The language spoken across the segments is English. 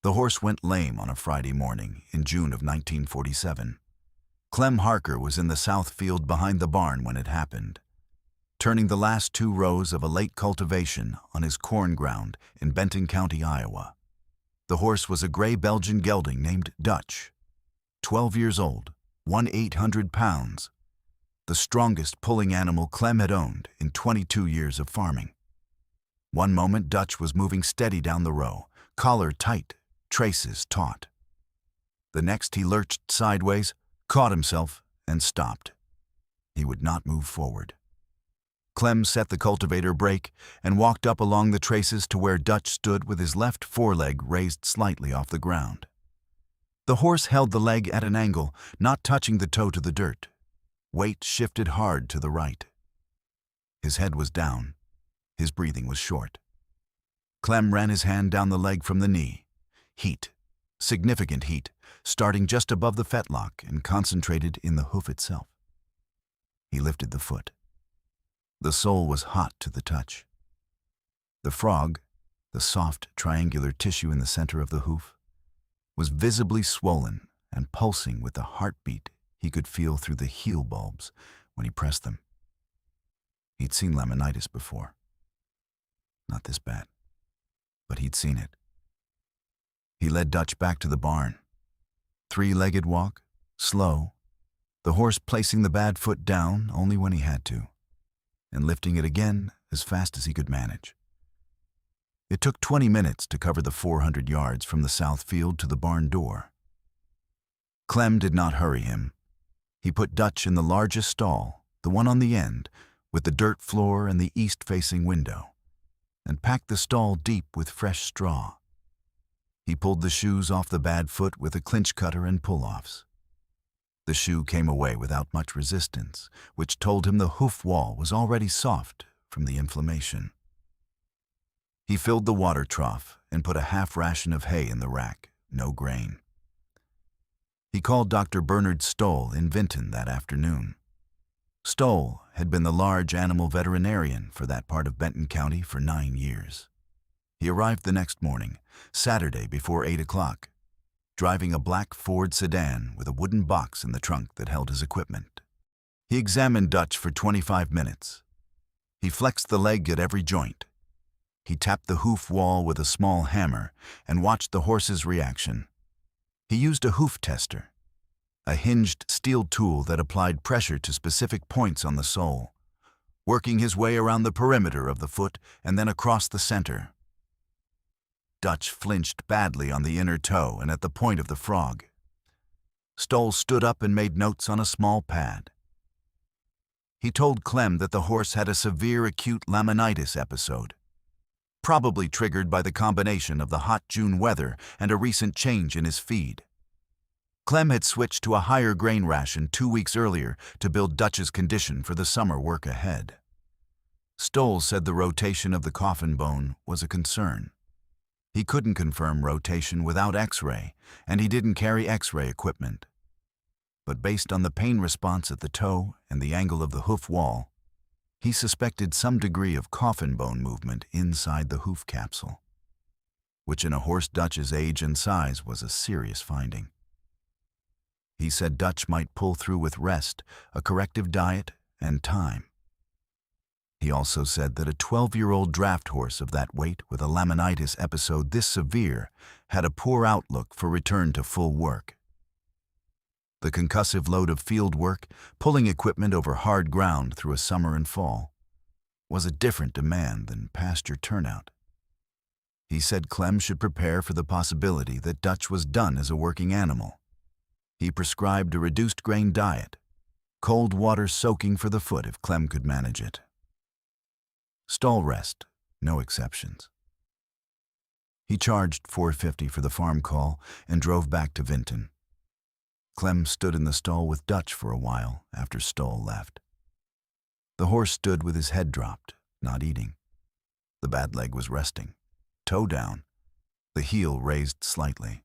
The horse went lame on a Friday morning in June of 1947. Clem Harker was in the south field behind the barn when it happened, turning the last 2 rows of a late cultivation on his corn ground in Benton County, Iowa. The horse was a gray Belgian gelding named Dutch, 12 years old, 1,800 pounds, the strongest pulling animal Clem had owned in 22 years of farming. One moment Dutch was moving steady down the row, collar tight, traces taut. The next he lurched sideways, caught himself, and stopped. He would not move forward. Clem set the cultivator brake and walked up along the traces to where Dutch stood with his left foreleg raised slightly off the ground. The horse held the leg at an angle, not touching the toe to the dirt. Weight shifted hard to the right. His head was down. His breathing was short. Clem ran his hand down the leg from the knee. Heat, significant heat, starting just above the fetlock and concentrated in the hoof itself. He lifted the foot. The sole was hot to the touch. The frog, the soft, triangular tissue in the center of the hoof, was visibly swollen and pulsing with the heartbeat he could feel through the heel bulbs when he pressed them. He'd seen laminitis before. Not this bad, but he'd seen it. He led Dutch back to the barn. 3-legged walk, slow, the horse placing the bad foot down only when he had to, and lifting it again as fast as he could manage. It took 20 minutes to cover the 400 yards from the south field to the barn door. Clem did not hurry him. He put Dutch in the largest stall, the one on the end, with the dirt floor and the east-facing window, and packed the stall deep with fresh straw. He pulled the shoes off the bad foot with a clinch cutter and pull-offs. The shoe came away without much resistance, which told him the hoof wall was already soft from the inflammation. He filled the water trough and put a half ration of hay in the rack, no grain. He called Dr. Bernard Stoll in Vinton that afternoon. Stoll had been the large animal veterinarian for that part of Benton County for 9 years. He arrived the next morning, Saturday before 8 o'clock, driving a black Ford sedan with a wooden box in the trunk that held his equipment. He examined Dutch for 25 minutes. He flexed the leg at every joint. He tapped the hoof wall with a small hammer and watched the horse's reaction. He used a hoof tester, a hinged steel tool that applied pressure to specific points on the sole, working his way around the perimeter of the foot and then across the center. Dutch flinched badly on the inner toe and at the point of the frog. Stoll stood up and made notes on a small pad. He told Clem that the horse had a severe acute laminitis episode, probably triggered by the combination of the hot June weather and a recent change in his feed. Clem had switched to a higher grain ration 2 weeks earlier to build Dutch's condition for the summer work ahead. Stoll said the rotation of the coffin bone was a concern. He couldn't confirm rotation without X-ray, and he didn't carry X-ray equipment. But based on the pain response at the toe and the angle of the hoof wall, he suspected some degree of coffin bone movement inside the hoof capsule, which in a horse Dutch's age and size was a serious finding. He said Dutch might pull through with rest, a corrective diet, and time. He also said that a 12-year-old draft horse of that weight with a laminitis episode this severe had a poor outlook for return to full work. The concussive load of field work, pulling equipment over hard ground through a summer and fall, was a different demand than pasture turnout. He said Clem should prepare for the possibility that Dutch was done as a working animal. He prescribed a reduced grain diet, cold water soaking for the foot if Clem could manage it. Stall rest, no exceptions. He charged $4.50 for the farm call and drove back to Vinton. Clem stood in the stall with Dutch for a while after Stoll left. The horse stood with his head dropped, not eating. The bad leg was resting, toe down, the heel raised slightly.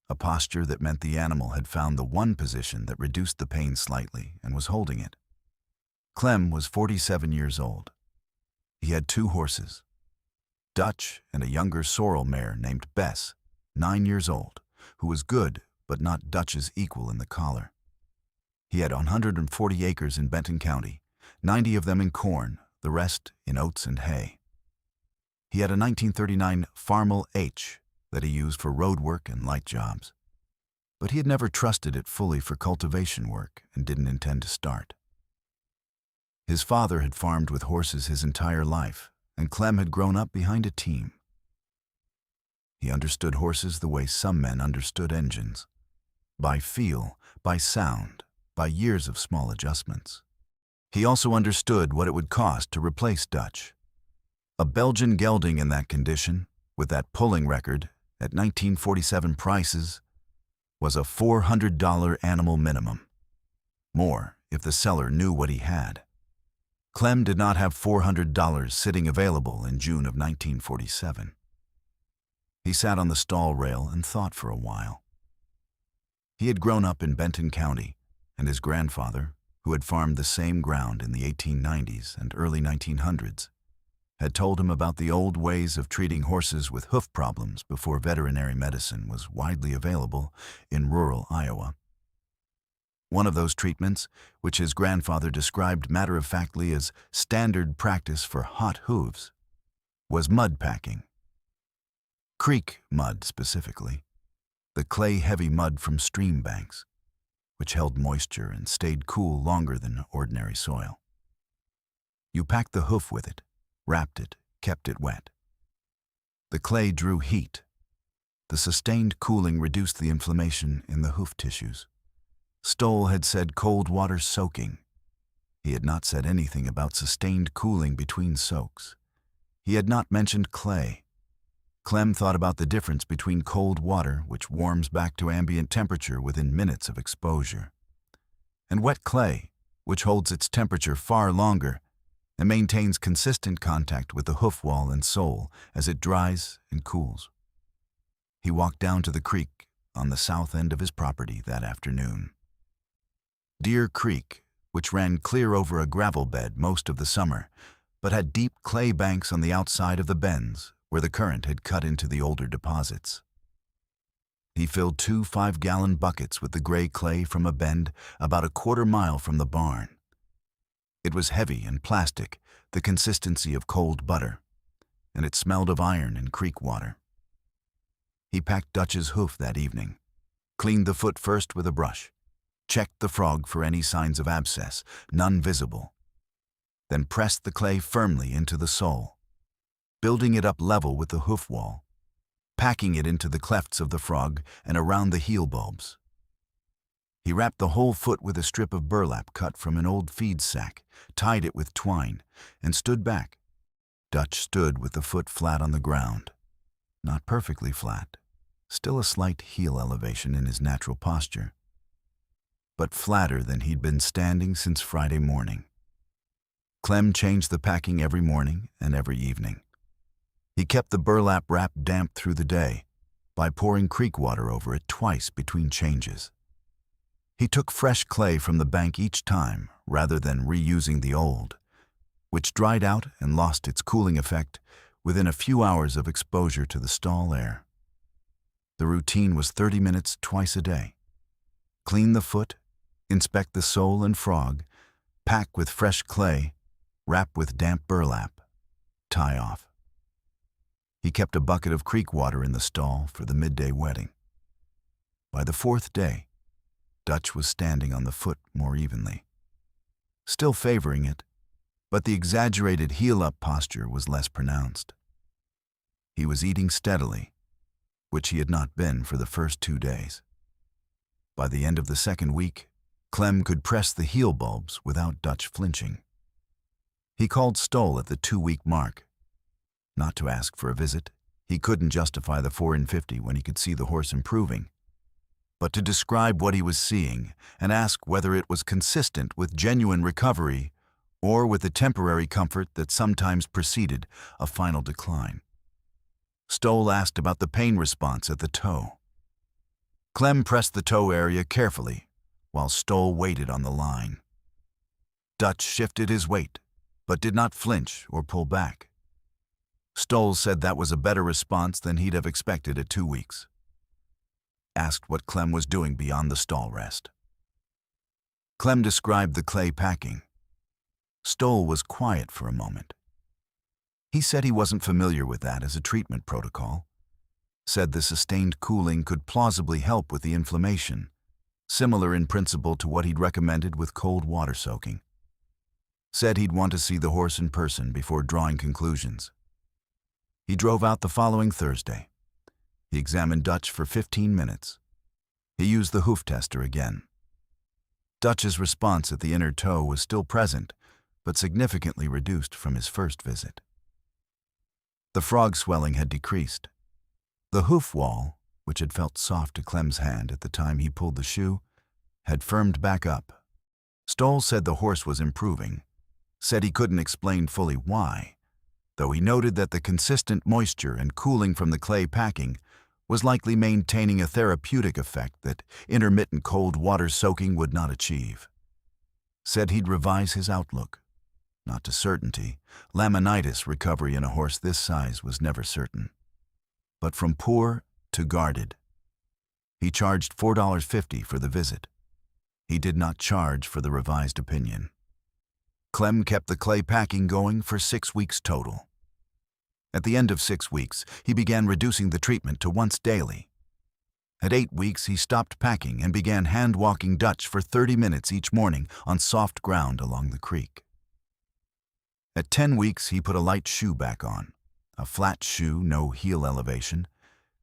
A posture that meant the animal had found the one position that reduced the pain slightly and was holding it. Clem was 47 years old. He had 2 horses, Dutch and a younger sorrel mare named Bess, 9 years old, who was good but not Dutch's equal in the collar. He had 140 acres in Benton County, 90 of them in corn, the rest in oats and hay. He had a 1939 Farmel H that he used for road work and light jobs. But he had never trusted it fully for cultivation work and didn't intend to start. His father had farmed with horses his entire life, and Clem had grown up behind a team. He understood horses the way some men understood engines. By feel, by sound, by years of small adjustments. He also understood what it would cost to replace Dutch. A Belgian gelding in that condition, with that pulling record, at 1947 prices, was a $400 animal minimum. More if the seller knew what he had. Clem did not have $400 sitting available in June of 1947. He sat on the stall rail and thought for a while. He had grown up in Benton County, and his grandfather, who had farmed the same ground in the 1890s and early 1900s, had told him about the old ways of treating horses with hoof problems before veterinary medicine was widely available in rural Iowa. One of those treatments, which his grandfather described matter-of-factly as standard practice for hot hooves, was mud packing. Creek mud specifically, the clay-heavy mud from stream banks, which held moisture and stayed cool longer than ordinary soil. You packed the hoof with it, wrapped it, kept it wet. The clay drew heat. The sustained cooling reduced the inflammation in the hoof tissues. Stoll had said cold water soaking. He had not said anything about sustained cooling between soaks. He had not mentioned clay. Clem thought about the difference between cold water, which warms back to ambient temperature within minutes of exposure, and wet clay, which holds its temperature far longer and maintains consistent contact with the hoof wall and sole as it dries and cools. He walked down to the creek on the south end of his property that afternoon. Deer Creek, which ran clear over a gravel bed most of the summer, but had deep clay banks on the outside of the bends where the current had cut into the older deposits. He filled 2 5-gallon buckets with the gray clay from a bend about a quarter-mile from the barn. It was heavy and plastic, the consistency of cold butter, and it smelled of iron and creek water. He packed Dutch's hoof that evening, cleaned the foot first with a brush, checked the frog for any signs of abscess, none visible, then pressed the clay firmly into the sole, building it up level with the hoof wall, packing it into the clefts of the frog and around the heel bulbs. He wrapped the whole foot with a strip of burlap cut from an old feed sack, tied it with twine, and stood back. Dutch stood with the foot flat on the ground. Not perfectly flat, still a slight heel elevation in his natural posture, but flatter than he'd been standing since Friday morning. Clem changed the packing every morning and every evening. He kept the burlap wrap damp through the day by pouring creek water over it twice between changes. He took fresh clay from the bank each time rather than reusing the old, which dried out and lost its cooling effect within a few hours of exposure to the stall air. The routine was 30 minutes twice a day. Clean the foot, inspect the sole and frog, pack with fresh clay, wrap with damp burlap, tie off. He kept a bucket of creek water in the stall for the midday wetting. By the 4th day, Dutch was standing on the foot more evenly, still favoring it, but the exaggerated heel-up posture was less pronounced. He was eating steadily, which he had not been for the first 2 days. By the end of the 2nd week, Clem could press the heel bulbs without Dutch flinching. He called Stoll at the 2-week mark. Not to ask for a visit, he couldn't justify the 4 in 50 when he could see the horse improving, but to describe what he was seeing and ask whether it was consistent with genuine recovery or with the temporary comfort that sometimes preceded a final decline. Stoll asked about the pain response at the toe. Clem pressed the toe area carefully while Stoll waited on the line. Dutch shifted his weight, but did not flinch or pull back. Stoll said that was a better response than he'd have expected at 2 weeks. asked what Clem was doing beyond the stall rest. Clem described the clay packing. Stoll was quiet for a moment. He said he wasn't familiar with that as a treatment protocol. Said the sustained cooling could plausibly help with the inflammation, similar in principle to what he'd recommended with cold water soaking. Said he'd want to see the horse in person before drawing conclusions. He drove out the following Thursday. He examined Dutch for 15 minutes. He used the hoof tester again. Dutch's response at the inner toe was still present, but significantly reduced from his first visit. The frog swelling had decreased. The hoof wall, which had felt soft to Clem's hand at the time he pulled the shoe, had firmed back up. Stoll said the horse was improving, said he couldn't explain fully why, though he noted that the consistent moisture and cooling from the clay packing was likely maintaining a therapeutic effect that intermittent cold water soaking would not achieve. Said he'd revise his outlook. Not to certainty. Laminitis recovery in a horse this size was never certain. But from poor to guarded. He charged $4.50 for the visit. He did not charge for the revised opinion. Clem kept the clay packing going for 6 weeks total. At the end of 6 weeks, he began reducing the treatment to once daily. At 8 weeks, he stopped packing and began hand-walking Dutch for 30 minutes each morning on soft ground along the creek. At 10 weeks, he put a light shoe back on, a flat shoe, no heel elevation,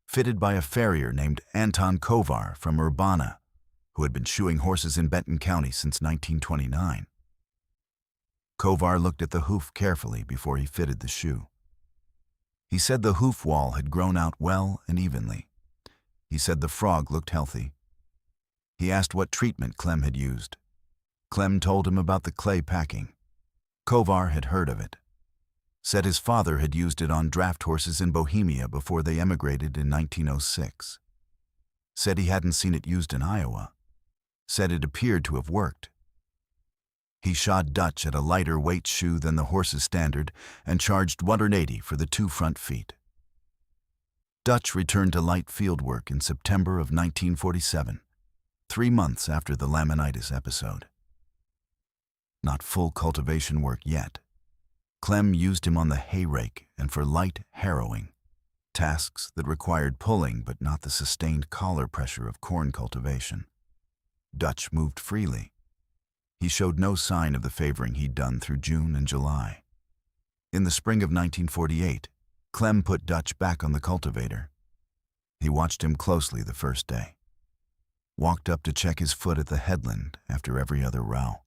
fitted by a farrier named Anton Kovar from Urbana, who had been shoeing horses in Benton County since 1929. Kovar looked at the hoof carefully before he fitted the shoe. He said the hoof wall had grown out well and evenly. He said the frog looked healthy. He asked what treatment Clem had used. Clem told him about the clay packing. Kovar had heard of it. Said his father had used it on draft horses in Bohemia before they emigrated in 1906. Said he hadn't seen it used in Iowa. Said it appeared to have worked. He shod Dutch at a lighter weight shoe than the horse's standard and charged $180 for the 2 front feet. Dutch returned to light field work in September of 1947, 3 months after the laminitis episode. Not full cultivation work yet. Clem used him on the hay rake and for light harrowing, tasks that required pulling but not the sustained collar pressure of corn cultivation. Dutch moved freely. He showed no sign of the favoring he'd done through June and July. In the spring of 1948, Clem put Dutch back on the cultivator. He watched him closely the first day. Walked up to check his foot at the headland after every other row.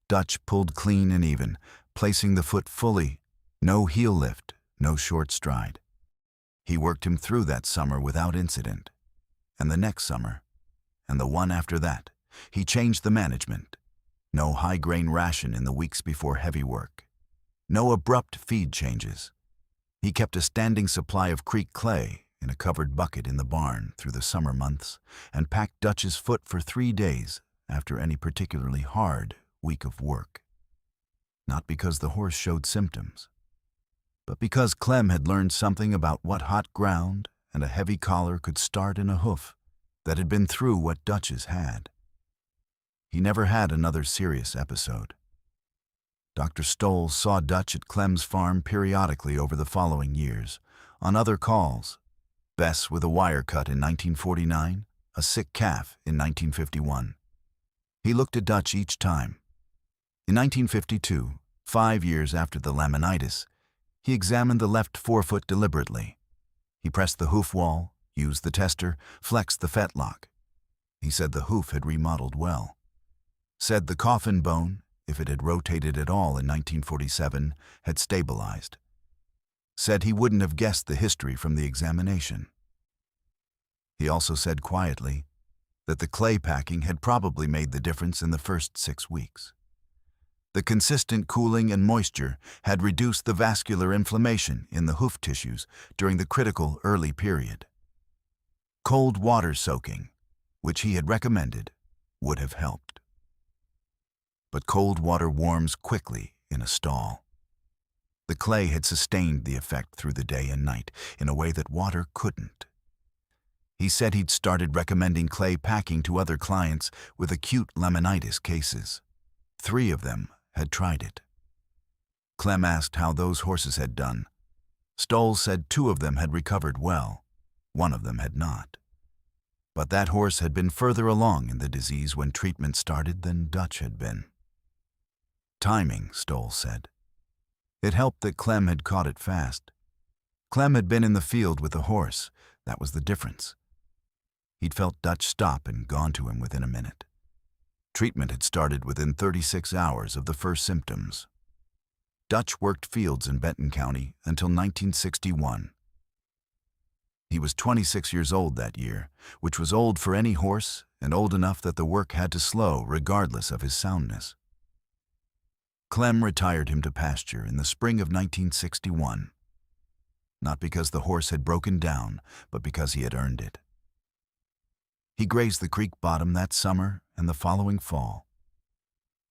Dutch pulled clean and even, placing the foot fully, no heel lift, no short stride. He worked him through that summer without incident. And the next summer, and the one after that, he changed the management. No high-grain ration in the weeks before heavy work. No abrupt feed changes. He kept a standing supply of creek clay in a covered bucket in the barn through the summer months and packed Dutch's foot for 3 days after any particularly hard week of work. Not because the horse showed symptoms, but because Clem had learned something about what hot ground and a heavy collar could start in a hoof that had been through what Dutch's had. He never had another serious episode. Dr. Stoll saw Dutch at Clem's farm periodically over the following years, on other calls. Bess with a wire cut in 1949, a sick calf in 1951. He looked at Dutch each time. In 1952, 5 years after the laminitis, he examined the left forefoot deliberately. He pressed the hoof wall, used the tester, flexed the fetlock. He said the hoof had remodeled well. Said the coffin bone, if it had rotated at all in 1947, had stabilized. Said he wouldn't have guessed the history from the examination. He also said quietly that the clay packing had probably made the difference in the first 6 weeks. The consistent cooling and moisture had reduced the vascular inflammation in the hoof tissues during the critical early period. Cold water soaking, which he had recommended, would have helped. But cold water warms quickly in a stall. The clay had sustained the effect through the day and night in a way that water couldn't. He said he'd started recommending clay packing to other clients with acute laminitis cases. 3 of them had tried it. Clem asked how those horses had done. Stoll said 2 of them had recovered well. 1 of them had not. But that horse had been further along in the disease when treatment started than Dutch had been. Timing, Stoll said. It helped that Clem had caught it fast. Clem had been in the field with the horse. That was the difference. He'd felt Dutch stop and gone to him within a minute. Treatment had started within 36 hours of the first symptoms. Dutch worked fields in Benton County until 1961. He was 26 years old that year, which was old for any horse and old enough that the work had to slow regardless of his soundness. Clem retired him to pasture in the spring of 1961. Not because the horse had broken down, but because he had earned it. He grazed the creek bottom that summer and the following fall.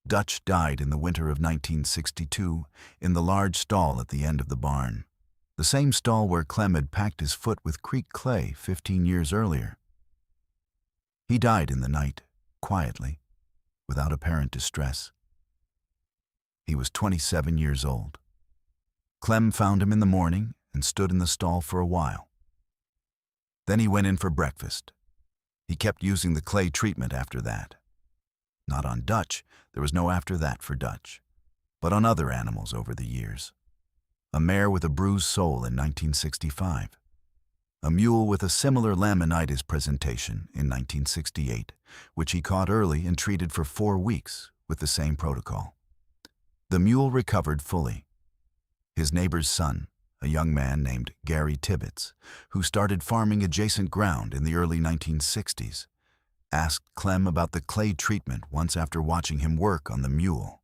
Dutch died in the winter of 1962 in the large stall at the end of the barn, the same stall where Clem had packed his foot with creek clay 15 years earlier. He died in the night, quietly, without apparent distress. He was 27 years old. Clem found him in the morning and stood in the stall for a while. Then he went in for breakfast. He kept using the clay treatment after that. Not on Dutch, there was no after that for Dutch, but on other animals over the years. A mare with a bruised sole in 1965. A mule with a similar laminitis presentation in 1968, which he caught early and treated for 4 weeks with the same protocol. The mule recovered fully. His neighbor's son, a young man named Gary Tibbetts, who started farming adjacent ground in the early 1960s, asked Clem about the clay treatment once after watching him work on the mule.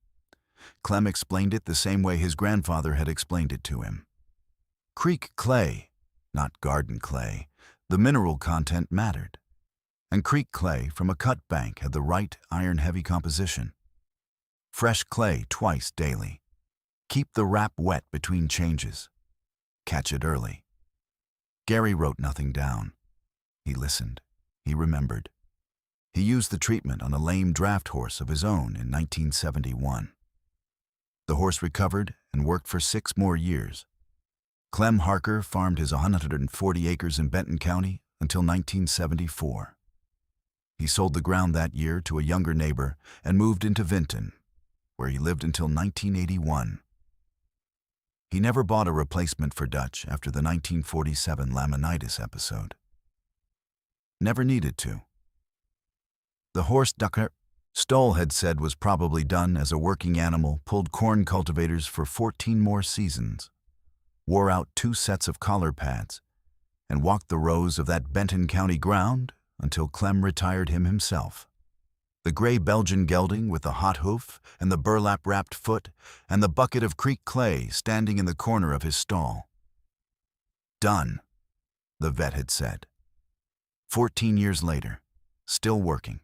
Clem explained it the same way his grandfather had explained it to him. Creek clay, not garden clay, the mineral content mattered. And creek clay from a cut bank had the right iron-heavy composition. Fresh clay twice daily. Keep the wrap wet between changes. Catch it early. Gary wrote nothing down. He listened. He remembered. He used the treatment on a lame draft horse of his own in 1971. The horse recovered and worked for 6 more years. Clem Harker farmed his 140 acres in Benton County until 1974. He sold the ground that year to a younger neighbor and moved into Vinton, where he lived until 1981. He never bought a replacement for Dutch after the 1947 laminitis episode. Never needed to. The horse Dutch Stoll had said was probably done as a working animal pulled corn cultivators for 14 more seasons, wore out 2 sets of collar pads, and walked the rows of that Benton County ground until Clem retired him himself. The gray Belgian gelding with the hot hoof and the burlap-wrapped foot and the bucket of creek clay standing in the corner of his stall. Done, the vet had said. 14 years later, still working.